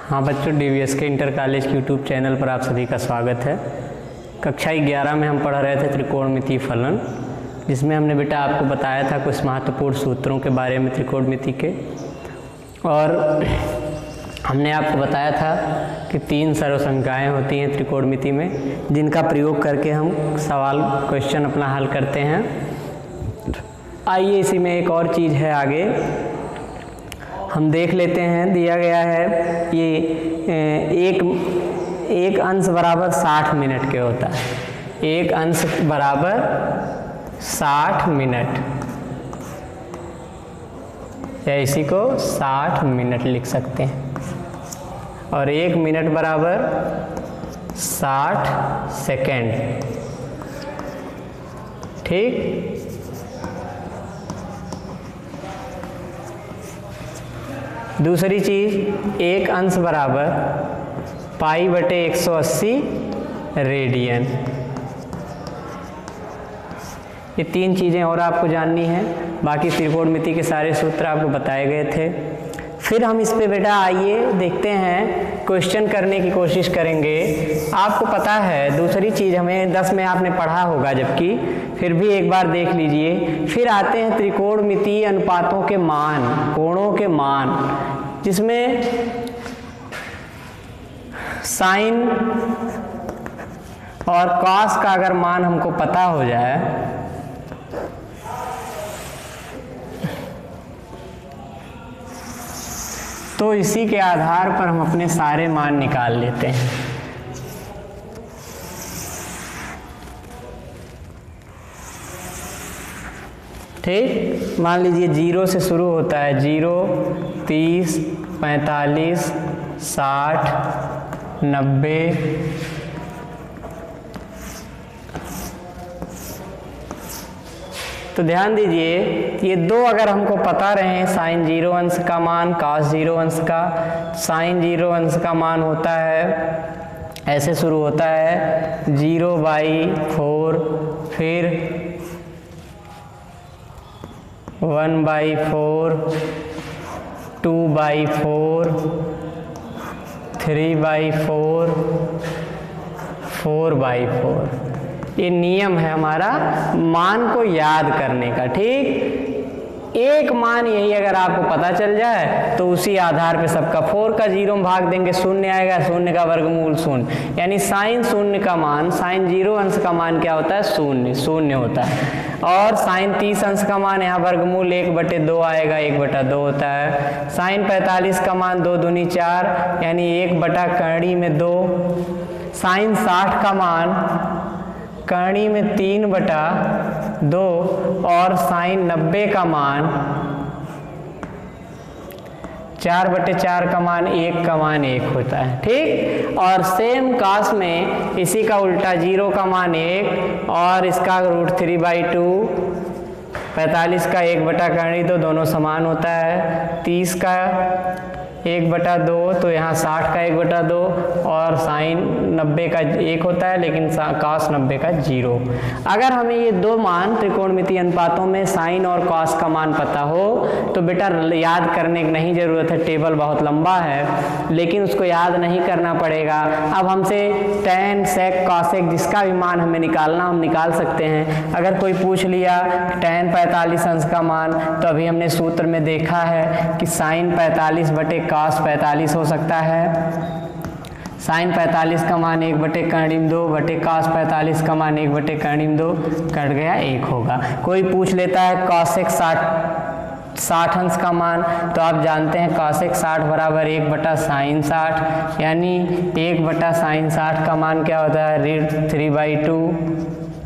हाँ बच्चों, डीवीएस के इंटर कॉलेज के यूट्यूब चैनल पर आप सभी का स्वागत है। कक्षा 11 में हम पढ़ रहे थे त्रिकोणमितीय फलन, जिसमें हमने बेटा आपको बताया था कुछ महत्वपूर्ण सूत्रों के बारे में त्रिकोणमिति के, और हमने आपको बताया था कि 3 सर्वसंख्याएँ होती हैं त्रिकोणमिति में, जिनका प्रयोग करके हम क्वेश्चन अपना हल करते हैं। आइए इसी में एक और चीज़ है, आगे हम देख लेते हैं। दिया गया है ये एक अंश बराबर 60 मिनट के होता है। एक अंश बराबर 60 मिनट, या इसी को 60 मिनट लिख सकते हैं, और 1 मिनट बराबर 60 सेकेंड। ठीक, दूसरी चीज़, एक अंश बराबर π/180 रेडियन। ये 3 चीज़ें और आपको जाननी है। बाकी त्रिकोणमिति के सारे सूत्र आपको बताए गए थे। फिर हम इस पे बेटा आइए देखते हैं, क्वेश्चन करने की कोशिश करेंगे। आपको पता है दूसरी चीज़ हमें 10 में आपने पढ़ा होगा, जबकि फिर भी एक बार देख लीजिए। फिर आते हैं त्रिकोणमितीय अनुपातों के मान, कोणों के मान, जिसमें साइन और कॉस का अगर मान हमको पता हो जाए तो इसी के आधार पर हम अपने सारे मान निकाल लेते हैं। ठीक, मान लीजिए 0 से शुरू होता है। 0, 30, 45, 60, 90, तो ध्यान दीजिए, ये 2 अगर हमको पता रहे, साइन 0 अंश का मान, कॉस 0 अंश का। साइन 0 अंश का मान होता है, ऐसे शुरू होता है 0/4, फिर 1/4, 2/4, 3/4, 4/4। ये नियम है हमारा मान को याद करने का। ठीक, एक मान यही अगर आपको पता चल जाए तो उसी आधार पे सबका 4 का 0 में भाग देंगे, 0 आएगा, 0 का वर्गमूल 0, यानी साइन 0 का मान, साइन 0 अंश का मान क्या होता है? 0 होता है। और साइन 30 अंश का मान यहाँ वर्गमूल 1/2 आएगा, 1/2 होता है। साइन 45 का मान 2 दूनी 4, यानी 1/करणी में 2। साइन 60 का मान करणी में 3/2, और साइन 90 का मान 4/4 का मान 1 का मान 1 होता है। ठीक, और सेम कास में इसी का उल्टा, 0 का मान 1 और इसका √3/2, 45 का 1/करणी 2, दोनों समान होता है। 30 का 1/2, तो यहाँ 60 का 1/2, और साइन 90 का 1 होता है, लेकिन कॉस 90 का 0। अगर हमें ये 2 मान त्रिकोणमितीय अनुपातों में साइन और कॉस का मान पता हो तो बेटा याद करने की नहीं ज़रूरत है, टेबल बहुत लंबा है, लेकिन उसको याद नहीं करना पड़ेगा। अब हमसे tan, sec, cosec जिसका भी मान हमें निकालना, हम निकाल सकते हैं। अगर कोई पूछ लिया tan 45 अंश का मान, तो अभी हमने सूत्र में देखा है कि साइन 45/cos 45 हो सकता है। साइन 45 का मान 1/2 cos 45 का मान 1/2 कट गया, 1 होगा। कोई पूछ लेता है cosec 60 अंश का मान, तो आप जानते हैं cosec 60 बराबर 1/sin 60, यानी 1/sin 60 का मान क्या होता है? √3/2,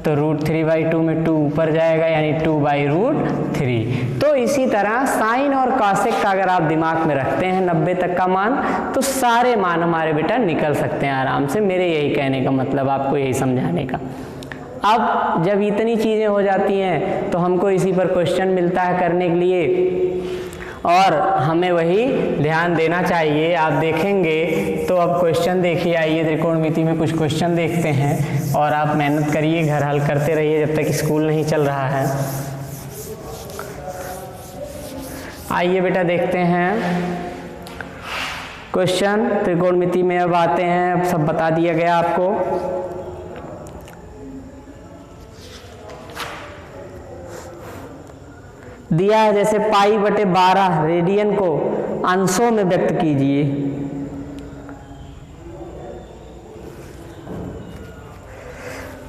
तो √3/2 में 2 ऊपर जाएगा, यानी 2/√3। तो इसी तरह साइन और कॉसेक का अगर आप दिमाग में रखते हैं 90 तक का मान, तो सारे मान हमारे बेटा निकल सकते हैं आराम से। मेरे यही कहने का मतलब, आपको यही समझाने का। अब जब इतनी चीज़ें हो जाती हैं तो हमको इसी पर क्वेश्चन मिलता है करने के लिए, और हमें वही ध्यान देना चाहिए। आप देखेंगे तो अब क्वेश्चन देखिए, आइए त्रिकोणमिति में कुछ क्वेश्चन देखते हैं, और आप मेहनत करिए, घर हल करते रहिए जब तक स्कूल नहीं चल रहा है। आइए बेटा देखते हैं। क्वेश्चन त्रिकोणमिति में अब आते हैं, अब सब बता दिया गया आपको। दिया है जैसे पाई बटे 12 रेडियन को अंशों में व्यक्त कीजिए।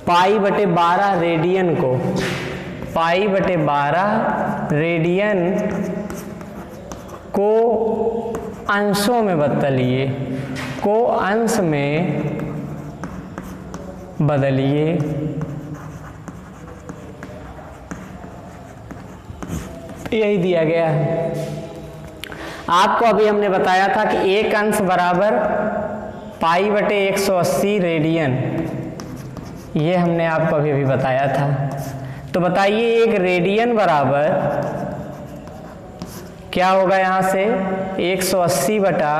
पाई बटे 12 रेडियन को, पाई बटे 12 रेडियन को अंशों में बदलिए, को अंश में बदलिए। यही दिया गया है आपको। अभी हमने बताया था कि एक अंश बराबर पाई बटे 180 रेडियन, ये हमने आपको अभी अभी बताया था। तो बताइए एक रेडियन बराबर क्या होगा, यहाँ से 180 बटा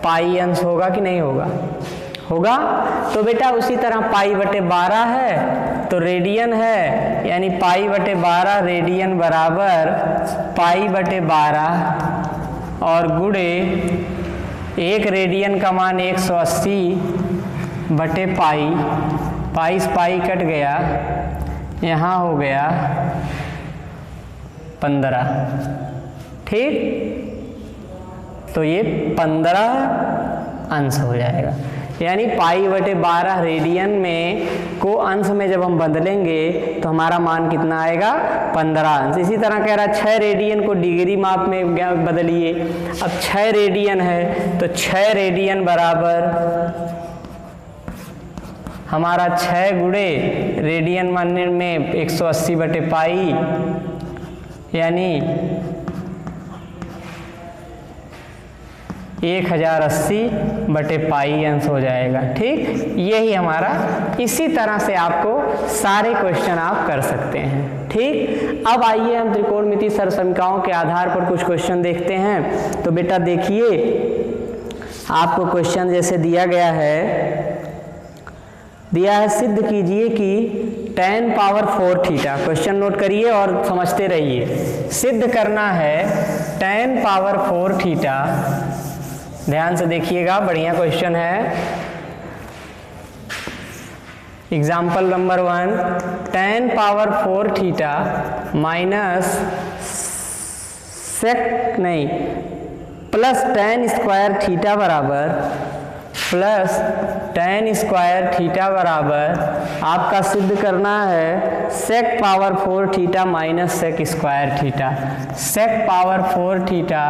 पाई अंश होगा कि नहीं होगा? होगा। तो बेटा उसी तरह पाई बटे 12 है तो रेडियन है, यानी पाई बटे 12 रेडियन बराबर पाई बटे 12 और गुणे एक रेडियन का मान 180 बटे पाई, पाई से पाई कट गया, यहाँ हो गया 15। ठीक, तो ये 15 अंश हो जाएगा। यानी पाई बटे 12 रेडियन में को अंश में जब हम बदलेंगे तो हमारा मान कितना आएगा? 15 अंश। इसी तरह कह रहा है 6 रेडियन को डिग्री माप में बदलिए। अब 6 रेडियन है तो 6 रेडियन बराबर हमारा 6 गुणे रेडियन मानने में 180 बटे पाई, यानी 1080 बटे पाई अंश हो जाएगा। ठीक, यही हमारा, इसी तरह से आपको सारे क्वेश्चन आप कर सकते हैं। ठीक, अब आइए हम त्रिकोणमिति सरसमीकाओं के आधार पर कुछ क्वेश्चन देखते हैं। तो बेटा देखिए, आपको क्वेश्चन जैसे दिया गया है सिद्ध कीजिए कि tan power 4 theta, question note करिए और समझते रहिए। सिद्ध करना है tan पावर 4 थीटा, ध्यान से देखिएगा, बढ़िया क्वेश्चन है। Example number 1, tan power 4 theta minus plus tan square theta बराबर प्लस tan स्क्वायर थीटा बराबर आपका सिद्ध करना है sec power 4 theta minus sec square theta, sec power 4 theta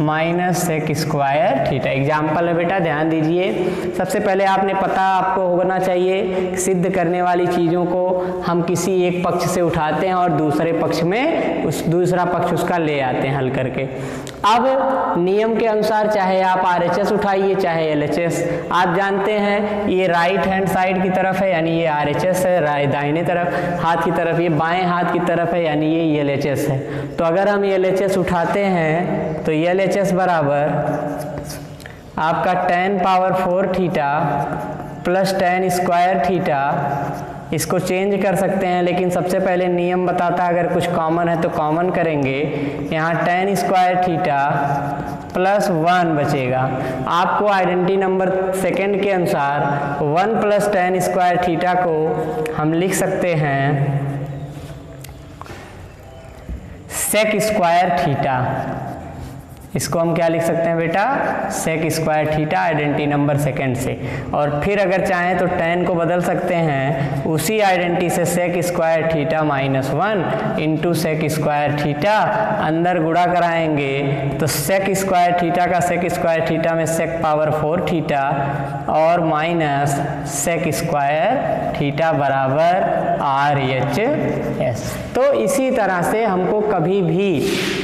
minus sec square theta. Example है बेटा, ध्यान दीजिए। सबसे पहले आपको होना चाहिए सिद्ध करने वाली चीज़ों को हम किसी एक पक्ष से उठाते हैं और दूसरे पक्ष में दूसरा पक्ष उसका ले आते हैं हल करके। अब नियम के अनुसार चाहे आप RHS उठाइए चाहे LHS, आप जानते हैं ये राइट हैंड साइड की तरफ है यानी ये RHS है, दाहिने तरफ हाथ की तरफ ये बाएं हाथ की तरफ है यानी ये LHS है। तो अगर हम LHS उठाते हैं तो LHS बराबर आपका tan power 4 theta plus tan square theta, इसको चेंज कर सकते हैं लेकिन सबसे पहले नियम बताता है अगर कुछ कॉमन है तो कॉमन करेंगे। यहाँ tan स्क्वायर थीटा प्लस 1 बचेगा। आपको आइडेंटिटी नंबर सेकंड के अनुसार 1 प्लस tan स्क्वायर थीटा को हम लिख सकते हैं sec स्क्वायर थीटा। इसको हम क्या लिख सकते हैं बेटा? sec square theta, identity number second से। और फिर अगर चाहें तो tan को बदल सकते हैं उसी आइडेंटिटी से sec square theta minus 1 into sec square theta, अंदर गुणा कराएंगे तो sec स्क्वायर थीटा का sec स्क्वायर थीटा में sec पावर 4 थीटा और माइनस sec स्क्वायर थीटा बराबर RHS। तो इसी तरह से हमको कभी भी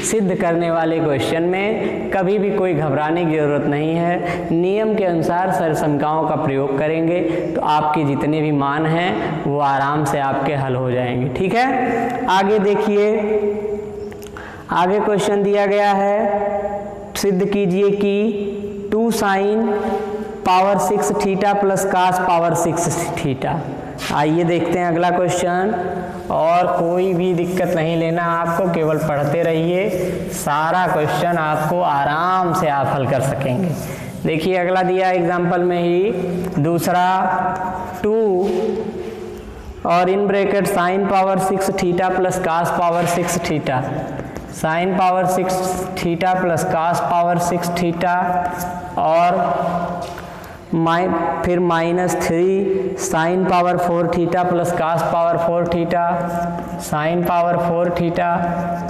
सिद्ध करने वाले क्वेश्चन में कभी भी कोई घबराने की जरूरत नहीं है। नियम के अनुसार सरसमीकाओं का प्रयोग करेंगे तो आपके जितने भी मान हैं वो आराम से आपके हल हो जाएंगे। ठीक है, आगे देखिए, आगे क्वेश्चन दिया गया है, सिद्ध कीजिए कि 2 sin power 6 theta plus cos power 6 theta. आइए देखते हैं अगला क्वेश्चन। और कोई भी दिक्कत नहीं लेना आपको, केवल पढ़ते रहिए, सारा क्वेश्चन आपको आराम से आप हल कर सकेंगे। देखिए अगला दिया एग्जाम्पल में ही दूसरा 2 और in bracket sine power 6 theta plus cos power 6 theta, sine power 6 theta plus cos power 6 theta और फिर -3 sine power 4 theta plus cos power 4 theta, sine power 4 theta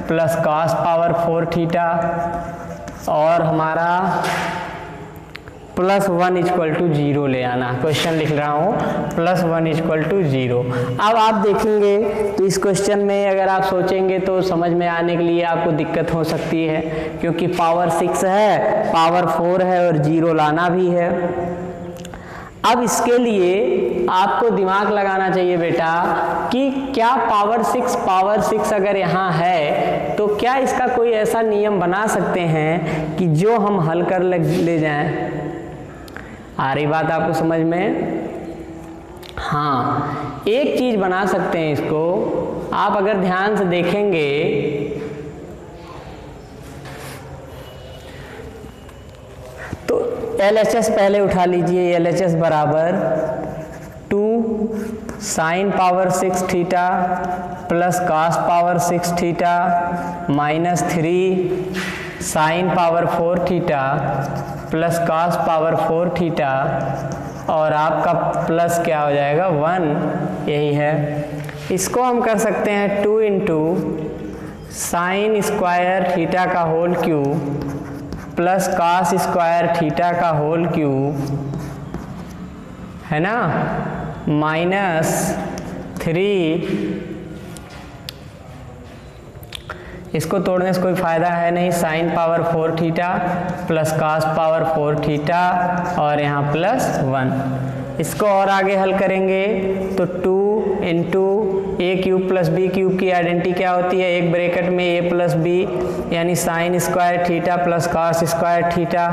plus cos power 4 theta और हमारा +1 = 0 ले आना। Question लिख रहा हूँ +1 = 0। अब आप देखेंगे तो इस क्वेश्चन में अगर आप सोचेंगे तो समझ में आने के लिए आपको दिक्कत हो सकती है, क्योंकि पावर 6 है, पावर 4 है और 0 लाना भी है। अब इसके लिए आपको दिमाग लगाना चाहिए बेटा कि क्या पावर 6 अगर यहाँ है तो क्या इसका कोई ऐसा नियम बना सकते हैं कि जो हम हल कर ले जाएं। आ रही बात आपको समझ में? हाँ, एक चीज बना सकते हैं इसको। आप अगर ध्यान से देखेंगे तो LHS पहले उठा लीजिए। LHS बराबर 2 sine power 6 theta plus cos power 6 theta -3 sine power 4 theta plus cos power 4 theta और आपका प्लस क्या हो जाएगा 1, यही है। इसको हम कर सकते हैं 2 × साइन स्क्वायर थीटा का whole cube plus cos square theta का होल क्यूब, है ना, -3, इसको तोड़ने से कोई फायदा है नहीं, sine power 4 theta plus cos power 4 theta और यहाँ +1। इसको और आगे हल करेंगे तो 2 × a³ + b³ की आइडेंटिटी क्या होती है, एक ब्रैकेट में a + b यानी sine square theta plus cos square theta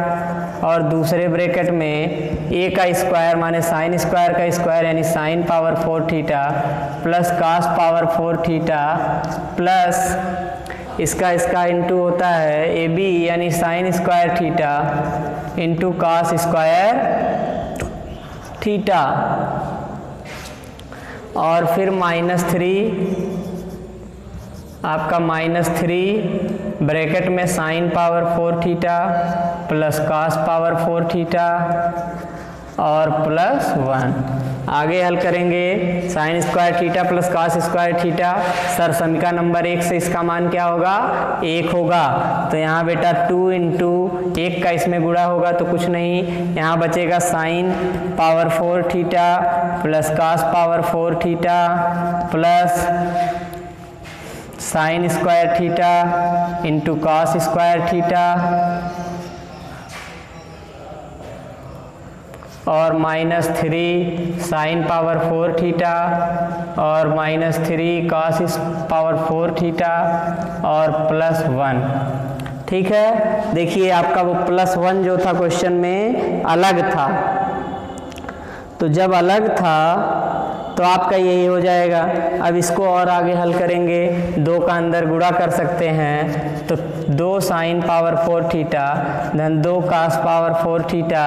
और दूसरे ब्रैकेट में a का स्क्वायर माने साइन स्क्वायर का स्क्वायर यानी sine power 4 theta plus cos power 4 theta plus इसका इंटू होता है AB यानी sine square theta into cos square theta और फिर -3, आपका -3 ब्रैकेट में sine power 4 theta plus cos power 4 theta और +1। आगे हल करेंगे sine square theta plus cos square theta. Sir समीकरण नंबर 1 से इसका मान क्या होगा, 1 होगा। तो यहाँ बेटा 2 × 1 का इसमें गुणा होगा तो कुछ नहीं, यहाँ बचेगा sine power 4 theta plus cos power 4 theta plus sine square theta into cos square theta और -3 साइन पावर 4 थीटा और -3 कास पावर 4 थीटा और +1। ठीक है, देखिए आपका वो +1 जो था क्वेश्चन में अलग था, तो जब अलग था तो आपका यही हो जाएगा। अब इसको और आगे हल करेंगे, 2 का अंदर गुणा कर सकते हैं तो 2 साइन पावर 4 थीटा धन 2 कास पावर 4 थीटा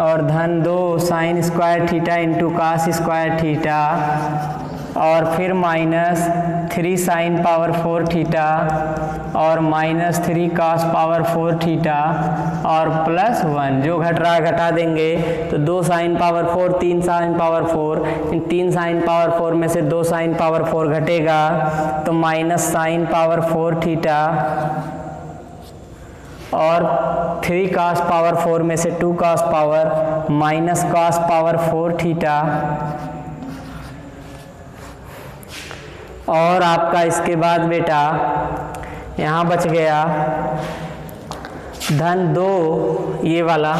और धन 2 sine square theta into cos square theta और फिर -3 साइन पावर 4 थीटा और -3 कास पावर 4 थीटा और +1। जो घट रहा है घटा देंगे तो 2 साइन पावर 4, 3 साइन पावर 4, इन 3 साइन पावर 4 में से 2 साइन पावर 4 घटेगा तो माइनस साइन पावर 4 थीटा और 3 कास पावर 4 में से 2 cos power minus cos power 4 theta और आपका इसके बाद बेटा यहाँ बच गया धन 2 ये वाला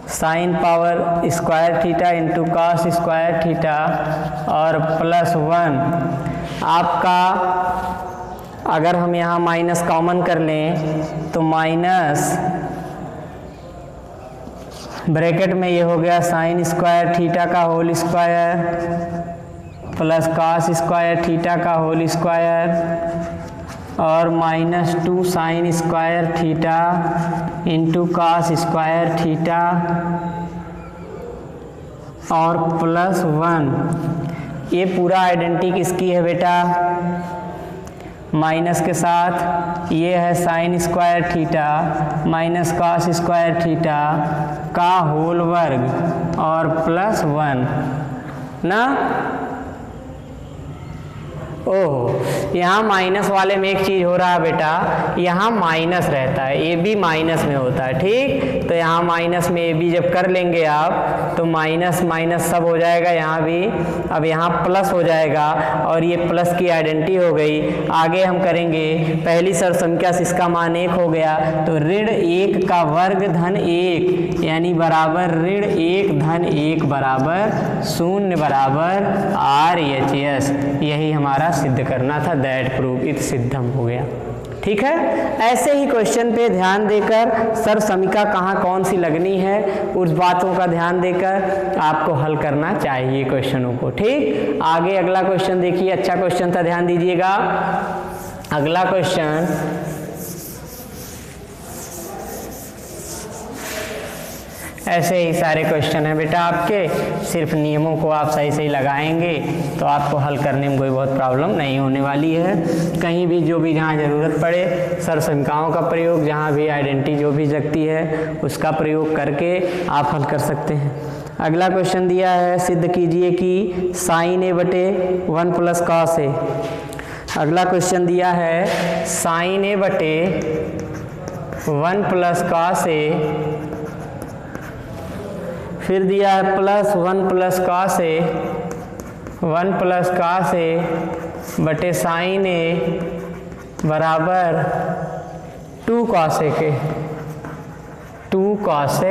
sine power square theta into cos square theta और +1। आपका अगर हम यहाँ माइनस कॉमन कर लें तो माइनस ब्रैकेट में ये हो गया साइन स्क्वायर थीटा का whole square plus cos square theta का होल स्क्वायर और -2 sine square theta into cos square theta और +1। ये पूरा आइडेंटिटी किसकी है बेटा? माइनस के साथ ये है sign square theta minus cos square theta का होल वर्ग और +1 ना। ओहो, यहाँ माइनस वाले में एक चीज़ हो रहा है बेटा, यहाँ माइनस रहता है, ए बी माइनस में होता है, ठीक। तो यहाँ माइनस में ए बी जब कर लेंगे आप तो माइनस माइनस सब हो जाएगा यहाँ भी, अब यहाँ प्लस हो जाएगा और ये प्लस की आइडेंटिटी हो गई। आगे हम करेंगे, पहली सरसंख्या से इसका मान 1 हो गया तो ऋण 1 का वर्ग धन 1 यानी बराबर ऋण 1 धन 1 बराबर 0 बराबर RHS। यही हमारा सिद्ध करना था, दैट प्रूव इट सिद्धम हो गया। ठीक है, ऐसे ही क्वेश्चन पे ध्यान देकर सर समीका कहाँ कौन सी लगनी है उस बातों का ध्यान देकर आपको हल करना चाहिए क्वेश्चनों को। ठीक, आगे अगला क्वेश्चन देखिए, अच्छा क्वेश्चन था, ध्यान दीजिएगा। अगला क्वेश्चन ऐसे ही सारे क्वेश्चन हैं बेटा आपके, सिर्फ नियमों को आप सही सही लगाएंगे तो आपको हल करने में कोई बहुत प्रॉब्लम नहीं होने वाली है। कहीं भी जो भी जहाँ ज़रूरत पड़े सरसंख्याओं का प्रयोग, जहाँ भी आइडेंटिटी जो भी जगती है उसका प्रयोग करके आप हल कर सकते हैं। अगला क्वेश्चन दिया है, सिद्ध कीजिए कि साइन ए बटे 1 प्लस कॉस ए। अगला क्वेश्चन दिया है साइन ए बटे 1 प्लस कॉस ए, फिर दिया है +1 plus cos A, 1 plus cos A बटे साइन ए बराबर 2 कॉस ए के, 2 कॉस ए।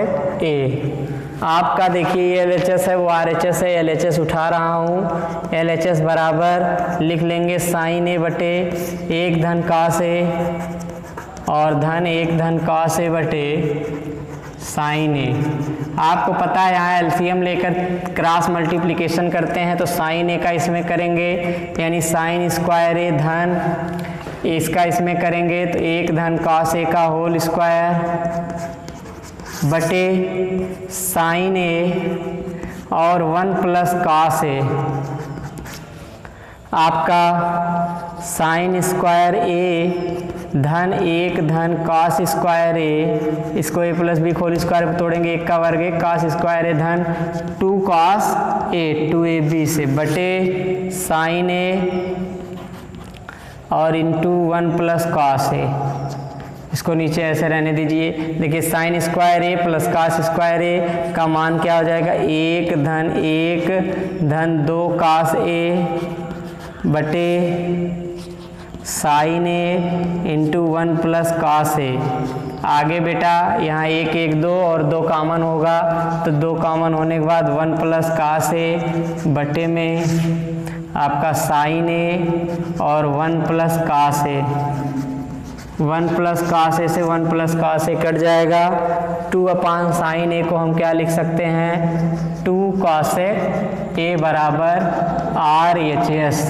आपका देखिए ये LHS है, वो RHS है, LHS उठा रहा हूँ। LHS बराबर लिख लेंगे साइन ए बटे 1 धन कॉस ए और धन 1 धन कॉस ए बटे साइन ए। आपको पता है यहाँ एलसीएम लेकर क्रॉस मल्टीप्लिकेशन करते हैं तो साइन ए का इसमें करेंगे यानी साइन स्क्वायर ए धन इसका इसमें करेंगे तो 1 धन कॉस ए का होल स्क्वायर बटे साइन ए और 1 प्लस कॉस ए। आपका साइन स्क्वायर ए धन 1 धन कॉस स्क्वायर ए, इसको ए प्लस बी होल स्क्वायर पर तोड़ेंगे, 1 का वर्ग 1 कॉस स्क्वायर ए धन 2 कॉस ए 2ab से बटे साइन ए और इंटू 1 प्लस कॉस ए। इसको नीचे ऐसे रहने दीजिए। देखिए साइन स्क्वायर ए प्लस कॉस स्क्वायर ए का मान क्या हो जाएगा, 1 धन 1 धन 2 कॉस ए बटे sign A into 1 plus cos A. आगे बेटा यहाँ 1 1 2 और 2 कॉमन होगा तो 2 कॉमन होने के बाद 1 प्लस कॉस ए बटे में आपका साइन ए और 1 plus cos A. 1 plus cos A से 1 प्लस कॉस ए कट जाएगा। 2 अपान साइन ए को हम क्या लिख सकते हैं, 2 कॉस ए बराबर RHS,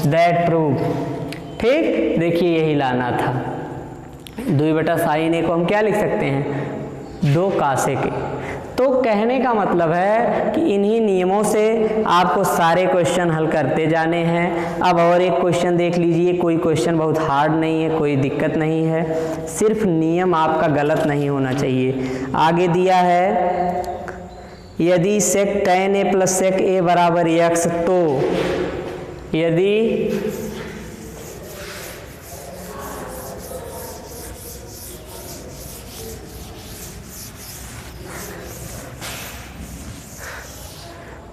दैट प्रूव। ठीक, देखिए यही लाना था। 2 बटा साइन ए को हम क्या लिख सकते हैं, 2 कॉस ए के। तो कहने का मतलब है कि इन्हीं नियमों से आपको सारे क्वेश्चन हल करते जाने हैं। अब और एक क्वेश्चन देख लीजिए, कोई क्वेश्चन बहुत हार्ड नहीं है, कोई दिक्कत नहीं है, सिर्फ नियम आपका गलत नहीं होना चाहिए। आगे दिया है यदि sec tan a plus sec a बराबर x, तो यदि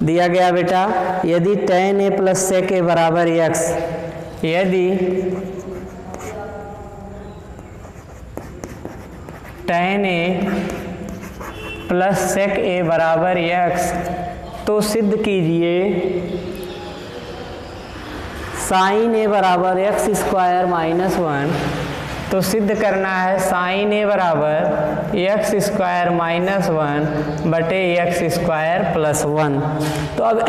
दिया गया बेटा, यदि tan a plus sec a बराबर x, यदि tan a plus sec a बराबर x, तो सिद्ध कीजिए साइन a बराबर x स्क्वायर माइनस 1 तो सिद्ध करना है साइन ए बराबर एक्स स्क्वायर माइनस 1 बटे एक्स स्क्वायर प्लस 1। तो अब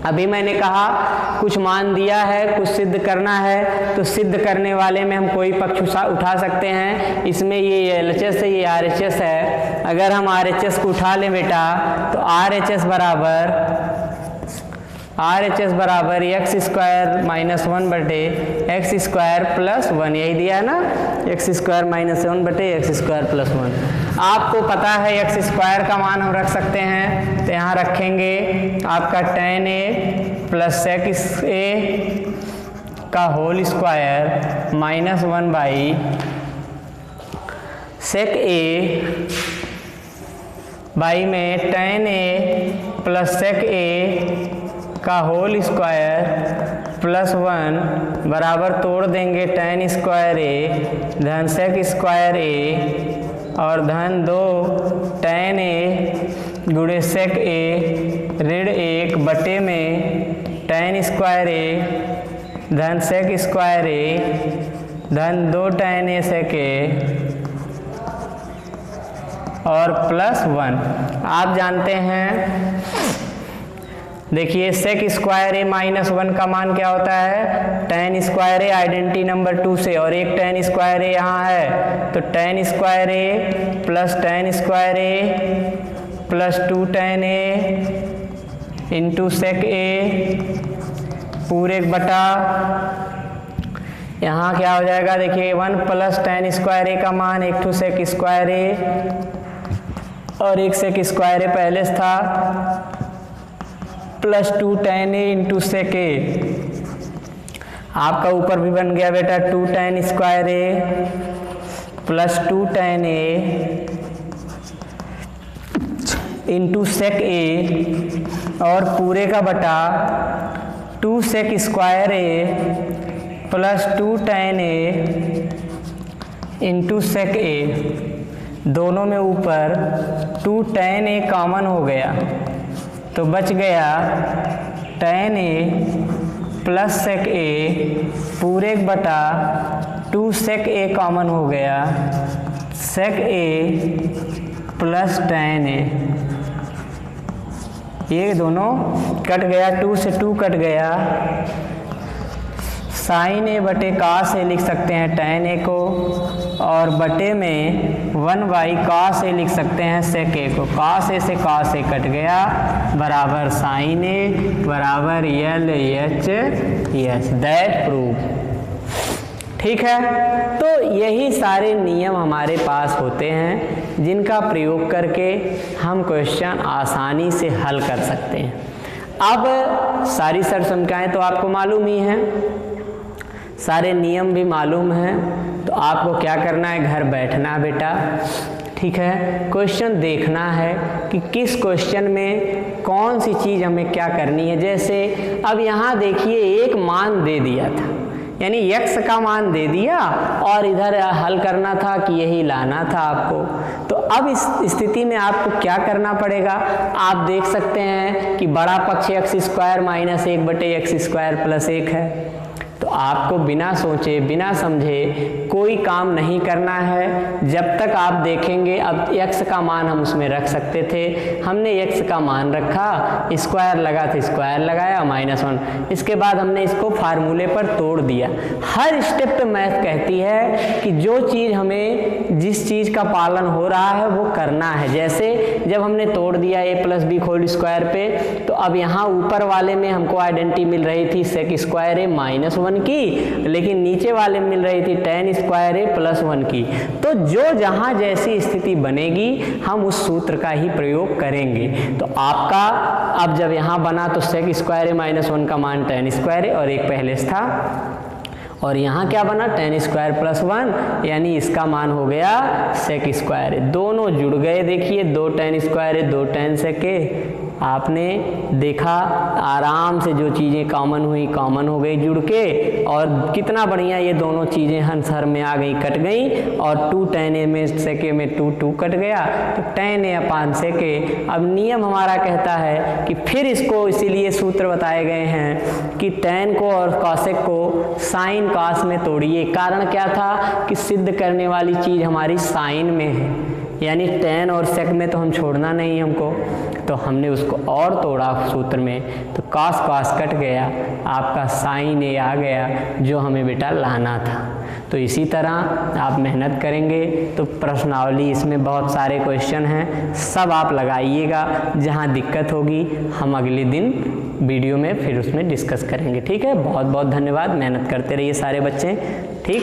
अभी मैंने कहा कुछ मान दिया है, कुछ सिद्ध करना है, तो सिद्ध करने वाले में हम कोई पक्ष उठा सकते हैं। इसमें ये LHS है, ये RHS है। अगर हम RHS को उठा लें बेटा तो RHS बराबर एक्स स्क्वायर माइनस 1 बटे एक्स स्क्वायर प्लस 1, यही दिया है ना, एक्स स्क्वायर माइनस 1 बटे एक्स स्क्वायर प्लस 1। आपको पता है एक्स स्क्वायर का मान हम रख सकते हैं, तो यहाँ रखेंगे आपका tan a plus sec a का whole square minus 1 by sec a by में tan a plus sec a का होल स्क्वायर प्लस 1 बराबर तोड़ देंगे tan स्क्वायर a धन sec स्क्वायर a और धन 2 tan a गुणे sec a ऋण 1 बटे में tan स्क्वायर a धन sec स्क्वायर a धन 2 tan a sec a और प्लस 1। आप जानते हैं, देखिए sec स्क्वायर a माइनस 1 का मान क्या होता है, tan square a identity number 2 से, और एक tan स्क्वायर a यहाँ है, तो tan square a plus tan square a plus 2 tan a into sec a पूरे बटा यहाँ क्या हो जाएगा, देखिए 1 प्लस tan स्क्वायर a का मान, एक टू sec स्क्वायर a और एक sec स्क्वायर a पहले था, plus 2 tan a into sec a। आपका ऊपर भी बन गया बेटा 2 tan square a plus 2 tan a into sec a और पूरे का बटा 2 sec square a plus 2 tan a into sec a। दोनों में ऊपर 2 tan a कॉमन हो गया, तो बच गया tan a plus sec a पूरे बटा 2 sec a कॉमन हो गया, sec a plus tan a। ये दोनों कट गया, 2 से 2 कट गया, साइन a बटे cos a लिख सकते हैं tan a को, और बटे में 1 बाई cos a लिख सकते हैं sec a को। cos a से cos a कट गया बराबर sin a बराबर LHS, दैट प्रूफ। ठीक है, तो यही सारे नियम हमारे पास होते हैं जिनका प्रयोग करके हम क्वेश्चन आसानी से हल कर सकते हैं। अब सारी सरसंख्याएं तो आपको मालूम ही हैं, सारे नियम भी मालूम हैं, तो आपको क्या करना है, घर बैठना बेटा, ठीक है, क्वेश्चन देखना है कि किस क्वेश्चन में कौन सी चीज़ हमें क्या करनी है। जैसे अब यहाँ देखिए एक मान दे दिया था, यानी x का मान दे दिया और इधर हल करना था कि यही लाना था आपको। तो अब इस स्थिति में आपको क्या करना पड़ेगा, आप देख सकते हैं कि बड़ा पक्ष x स्क्वायर माइनस 1 बटे एक्स स्क्वायर प्लस 1 है, तो आपको बिना सोचे बिना समझे कोई काम नहीं करना है। जब तक आप देखेंगे, अब x का मान हम उसमें रख सकते थे, हमने x का मान रखा, स्क्वायर लगा तो स्क्वायर लगाया -1, इसके बाद हमने इसको फार्मूले पर तोड़ दिया। हर स्टेप पे मैथ कहती है कि जो चीज़ हमें जिस चीज़ का पालन हो रहा है वो करना है। जैसे जब हमने तोड़ दिया a plus B whole square पे, तो अब यहाँ ऊपर वाले में हमको आइडेंटिटी मिल रही थी sec स्क्वायर a -1 की, लेकिन नीचे वाले में मिल रही थी tan स्क्वायर a प्लस 1 की। तो जो जहाँ जैसी स्थिति बनेगी हम उस सूत्र का ही प्रयोग करेंगे। तो आपका अब जब यहाँ बना तो sec स्क्वायर a -1 का मान tan स्क्वायर a और एक पहले से था, और यहाँ क्या बना tan स्क्वायर प्लस 1, यानी इसका मान हो गया sec स्क्वायर a। दोनों जुड़ गए, देखिए 2 tan square a 2 tan sec a, आपने देखा आराम से जो चीज़ें कॉमन हुई कॉमन हो गई जुड़ के, और कितना बढ़िया ये दोनों चीज़ें आंसर में आ गई, कट गई, और 2 tan a में सेके में 2 कट गया, तो tan a अपान सेके। अब नियम हमारा कहता है कि फिर इसको, इसीलिए सूत्र बताए गए हैं कि tan को और cosec को sin cos में तोड़िए। कारण क्या था कि सिद्ध करने वाली चीज़ हमारी साइन में है, यानी tan और sec में तो हम छोड़ना नहीं हमको, तो हमने उसको और तोड़ा सूत्र में, तो cos cos कट गया, आपका sin a आ गया जो हमें बेटा लाना था। तो इसी तरह आप मेहनत करेंगे तो प्रश्नावली, इसमें बहुत सारे क्वेश्चन हैं, सब आप लगाइएगा। जहाँ दिक्कत होगी हम अगले दिन वीडियो में फिर उसमें डिस्कस करेंगे। ठीक है, बहुत बहुत धन्यवाद, मेहनत करते रहिए सारे बच्चे। ठीक।